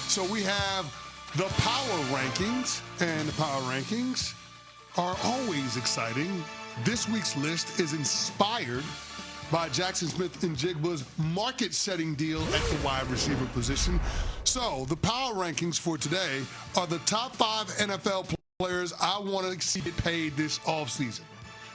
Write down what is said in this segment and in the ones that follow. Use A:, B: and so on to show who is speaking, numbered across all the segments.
A: So we have the power rankings, and the power rankings are always exciting. This week's list is inspired by Jackson Smith and Jigba's market-setting deal at the wide receiver position. So the power rankings for today are the top 5 NFL players I want to see get paid this offseason.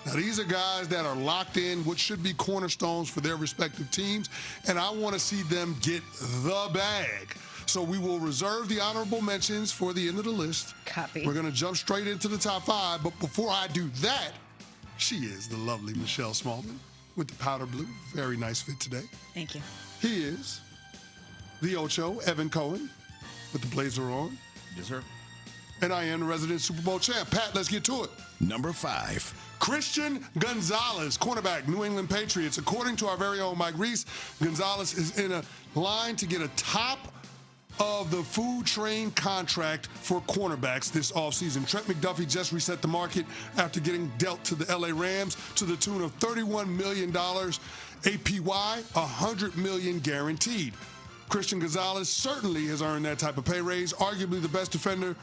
A: Now, these are guys that are locked in, what should be cornerstones for their respective teams, and I want to see them get the bag. So we will reserve the honorable mentions for the end of the list.
B: Copy.
A: We're going to jump straight into the top 5, but before I do that, she is the lovely Michelle Smallman with the powder blue. Very nice fit today.
B: Thank you.
A: He is the Ocho, Evan Cohen, with the blazer on.
C: Yes, sir.
A: And I am the resident Super Bowl champ. Pat, let's get to it.
D: Number 5.
A: Christian Gonzalez, cornerback, New England Patriots. According to our very own Mike Reese, Gonzalez is in a line to get a top of the food train contract for cornerbacks this offseason. Trent McDuffie just reset the market after getting dealt to the LA Rams to the tune of $31 million APY, $100 million guaranteed. Christian Gonzalez certainly has earned that type of pay raise, arguably the best defender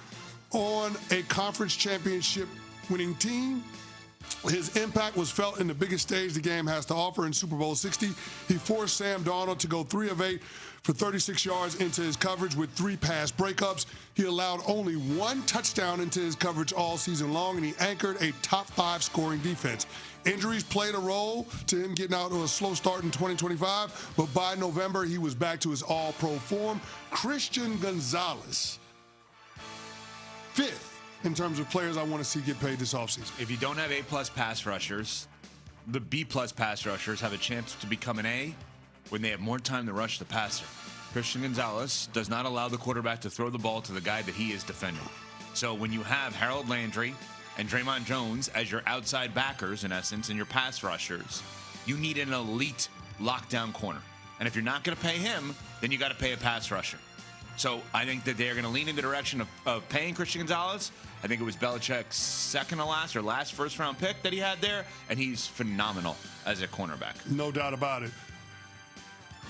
A: on a conference championship winning team. His impact was felt in the biggest stage the game has to offer in Super Bowl 60. He forced Sam Darnold to go 3 of 8 for 36 yards into his coverage with 3 pass breakups. He allowed only 1 touchdown into his coverage all season long, and he anchored a top 5 scoring defense. Injuries played a role to him getting out to a slow start in 2025, but by November, he was back to his all-pro form. Christian Gonzalez, 5th in terms of players I want to see get paid this offseason.
C: If you don't have A-plus pass rushers, the B-plus pass rushers have a chance to become an A when they have more time to rush the passer. Christian Gonzalez does not allow the quarterback to throw the ball to the guy that he is defending. So when you have Harold Landry and Draymond Jones as your outside backers, in essence, and your pass rushers, you need an elite lockdown corner. And if you're not going to pay him, then you got to pay a pass rusher. So I think that they're going to lean in the direction of paying Christian Gonzalez. I think it was Belichick's second to last or last first-round pick that he had there, and he's phenomenal as a cornerback.
A: No doubt about it.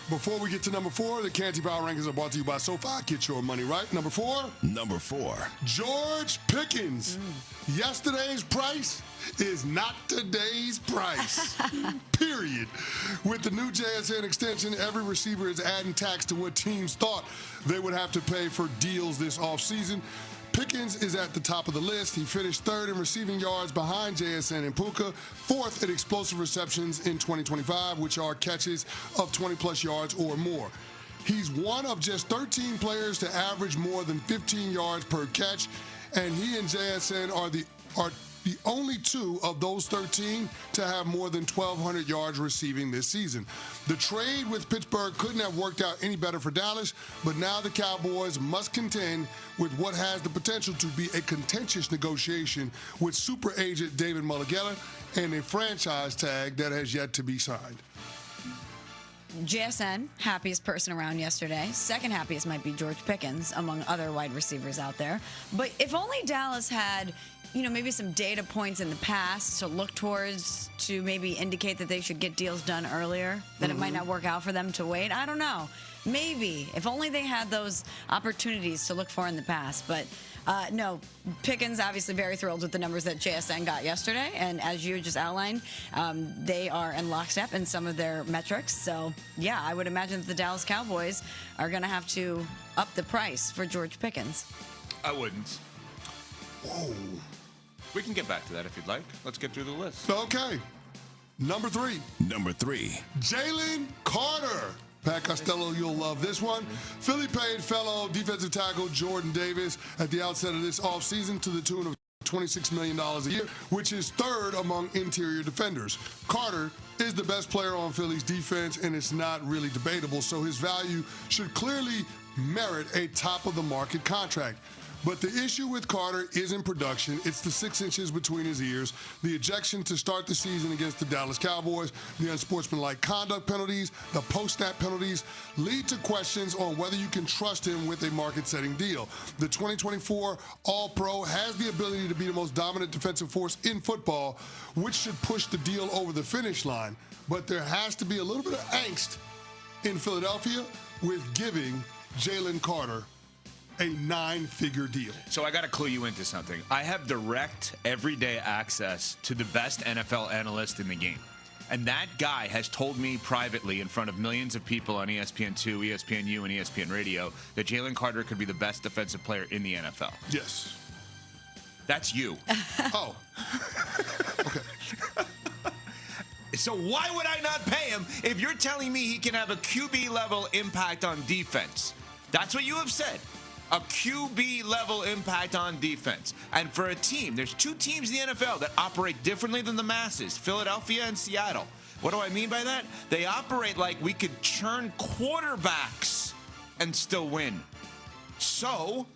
A: Before we get to number 4, the Canty Power Rankings are brought to you by SoFi. Get your money right. Number 4.
D: Number 4.
A: George Pickens. Yesterday's price is not today's price. Period. With the new JSN extension, every receiver is adding tax to what teams thought they would have to pay for deals this offseason. Pickens is at the top of the list. He finished 3rd in receiving yards behind JSN and Puka, 4th in explosive receptions in 2025, which are catches of 20-plus yards or more. He's one of just 13 players to average more than 15 yards per catch, and he and JSN are the only 2 of those 13 to have more than 1,200 yards receiving this season. The trade with Pittsburgh couldn't have worked out any better for Dallas, but now the Cowboys must contend with what has the potential to be a contentious negotiation with super agent David Mulligetta and a franchise tag that has yet to be signed.
B: JSN, happiest person around yesterday. Second happiest might be George Pickens, among other wide receivers out there. But if only Dallas had, maybe some data points in the past to look towards to maybe indicate that they should get deals done earlier, that it might not work out for them to wait. I don't know. Maybe. If only they had those opportunities to look for in the past. But no, Pickens obviously very thrilled with the numbers that JSN got yesterday. And as you just outlined, they are in lockstep in some of their metrics. So, yeah, I would imagine that the Dallas Cowboys are going to have to up the price for George Pickens.
C: I wouldn't.
A: Whoa.
C: We can get back to that if you'd like. Let's get through the list.
A: Okay. Number 3.
D: Number 3.
A: Jalen Carter. Pat Costello, you'll love this one. Philly paid fellow defensive tackle Jordan Davis at the outset of this offseason to the tune of $26 million a year, which is 3rd among interior defenders. Carter is the best player on Philly's defense, and it's not really debatable, so his value should clearly merit a top-of-the-market contract. But the issue with Carter isn't production. It's the 6 inches between his ears, the ejection to start the season against the Dallas Cowboys, the unsportsmanlike conduct penalties, the post-snap penalties lead to questions on whether you can trust him with a market-setting deal. The 2024 All-Pro has the ability to be the most dominant defensive force in football, which should push the deal over the finish line. But there has to be a little bit of angst in Philadelphia with giving Jalen Carter a 9-figure deal.
C: So I got to clue you into something. I have direct, everyday access to the best NFL analyst in the game. And that guy has told me privately in front of millions of people on ESPN2, ESPNU, and ESPN Radio that Jalen Carter could be the best defensive player in the NFL.
A: Yes.
C: That's you.
A: Oh. Okay.
C: So why would I not pay him if you're telling me he can have a QB-level impact on defense? That's what you have said. A QB-level impact on defense. And for a team, there's 2 teams in the NFL that operate differently than the masses, Philadelphia and Seattle. What do I mean by that? They operate like we could churn quarterbacks and still win. So,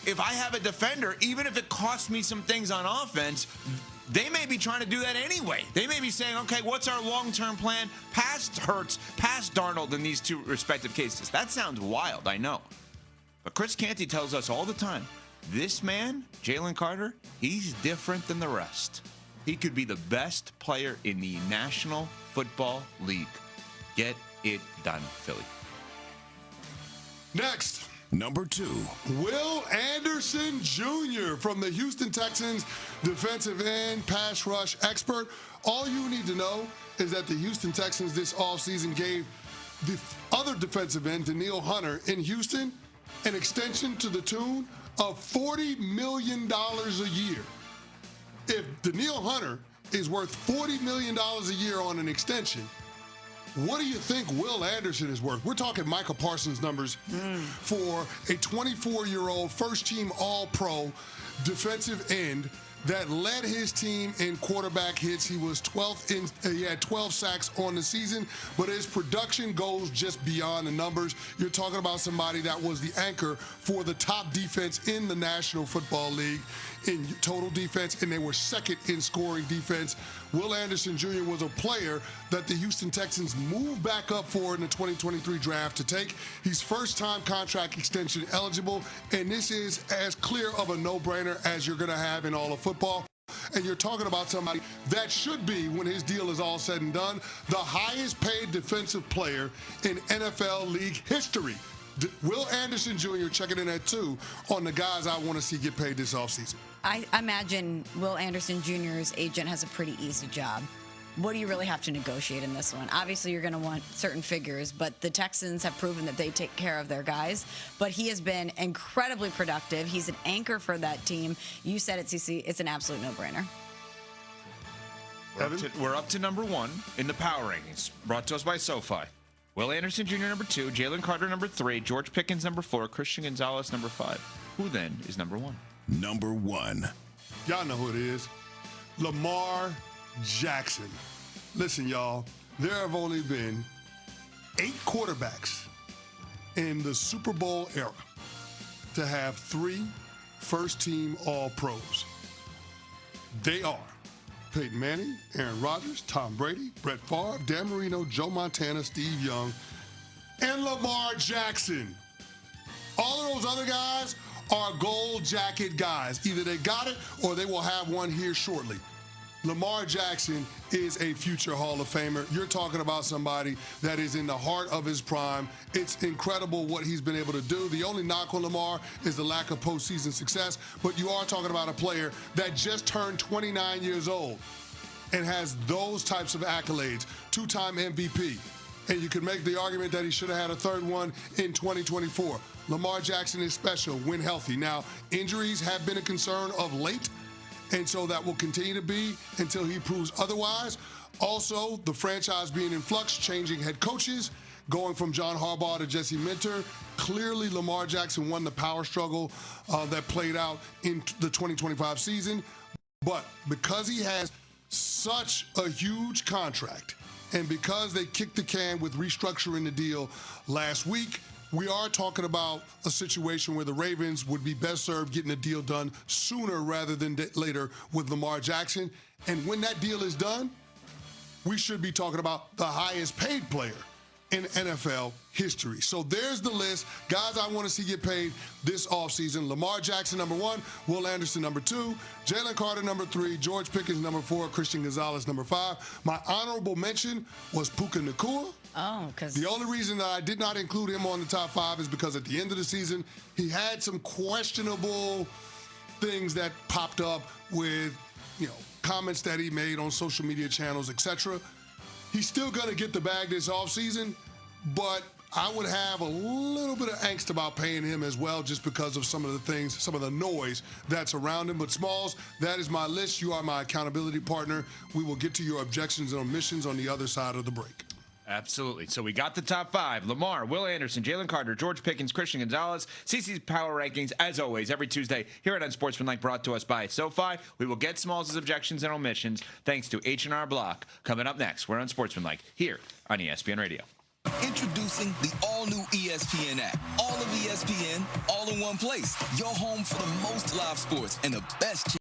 C: if I have a defender, even if it costs me some things on offense, they may be trying to do that anyway. They may be saying, okay, what's our long-term plan? Past Hurts, past Darnold in these 2 respective cases. That sounds wild, I know. But Chris Canty tells us all the time, this man, Jalen Carter, he's different than the rest. He could be the best player in the National Football League. Get it done, Philly.
A: Next.
D: Number 2.
A: Will Anderson Jr. from the Houston Texans, defensive end, pass rush expert. All you need to know is that the Houston Texans this offseason gave the other defensive end, Danielle Hunter, in Houston, an extension to the tune of $40 million a year. If Danielle Hunter is worth $40 million a year on an extension, what do you think Will Anderson is worth? We're talking Micah Parsons numbers for a 24-year-old first-team All-Pro defensive end that led his team in quarterback hits. He was 12th he had 12 sacks on the season, but his production goes just beyond the numbers. You're talking about somebody that was the anchor for the top defense in the National Football League in total defense, and they were second in scoring defense. Will Anderson Jr. was a player that the Houston Texans moved back up for in the 2023 draft to take. He's first-time contract extension eligible, and this is as clear of a no-brainer as you're going to have in all of football. And you're talking about somebody that should be, when his deal is all said and done, the highest-paid defensive player in NFL league history. Will Anderson Jr. checking in at 2 on the guys I want to see get paid this offseason.
B: I imagine Will Anderson Jr.'s agent has a pretty easy job. What do you really have to negotiate in this one? Obviously, you're going to want certain figures, but the Texans have proven that they take care of their guys. But he has been incredibly productive. He's an anchor for that team. You said it, CC. It's an absolute no-brainer.
C: We're up to number 1 in the power rankings, brought to us by SoFi. Will Anderson Jr. number 2, Jalen Carter number 3, George Pickens number 4, Christian Gonzalez number 5. Who then is number 1?
D: Number 1.
A: Y'all know who it is. Lamar Jackson. Listen, y'all, there have only been 8 quarterbacks in the Super Bowl era to have 3 first-team All-Pros. They are Peyton Manning, Aaron Rodgers, Tom Brady, Brett Favre, Dan Marino, Joe Montana, Steve Young, and Lamar Jackson. All of those other guys are gold jacket guys. Either they got it or they will have one here shortly. Lamar Jackson is a future Hall of Famer. You're talking about somebody that is in the heart of his prime. It's incredible what he's been able to do. The only knock on Lamar is the lack of postseason success, but you are talking about a player that just turned 29 years old and has those types of accolades, 2-time MVP. And you could make the argument that he should have had a 3rd one in 2024. Lamar Jackson is special when healthy. Now, injuries have been a concern of late, and so that will continue to be until he proves otherwise. Also, the franchise being in flux, changing head coaches, going from John Harbaugh to Jesse Minter. Clearly, Lamar Jackson won the power struggle that played out in the 2025 season. But because he has such a huge contract, and because they kicked the can with restructuring the deal last week, we are talking about a situation where the Ravens would be best served getting a deal done sooner rather than later with Lamar Jackson. And when that deal is done, we should be talking about the highest paid player in NFL history. So there's the list. Guys I want to see get paid this offseason. Lamar Jackson, number 1. Will Anderson, number 2. Jalen Carter, number 3. George Pickens, number 4. Christian Gonzalez, number 5. My honorable mention was Puka Nacua.
B: Oh, because
A: The only reason that I did not include him on the top 5 is because at the end of the season, he had some questionable things that popped up with, comments that he made on social media channels, etc. He's still going to get the bag this offseason, but I would have a little bit of angst about paying him as well just because of some of the things, some of the noise that's around him. But Smalls, that is my list. You are my accountability partner. We will get to your objections and omissions on the other side of the break.
C: Absolutely. So we got the top 5. Lamar, Will Anderson, Jalen Carter, George Pickens, Christian Gonzalez. CC's Power Rankings, as always, every Tuesday here at Unsportsmanlike, brought to us by SoFi. We will get Smalls' objections and omissions thanks to H&R Block. Coming up next, we're Unsportsmanlike here on ESPN Radio.
E: Introducing the all-new ESPN app. All of ESPN, all in one place. Your home for the most live sports and the best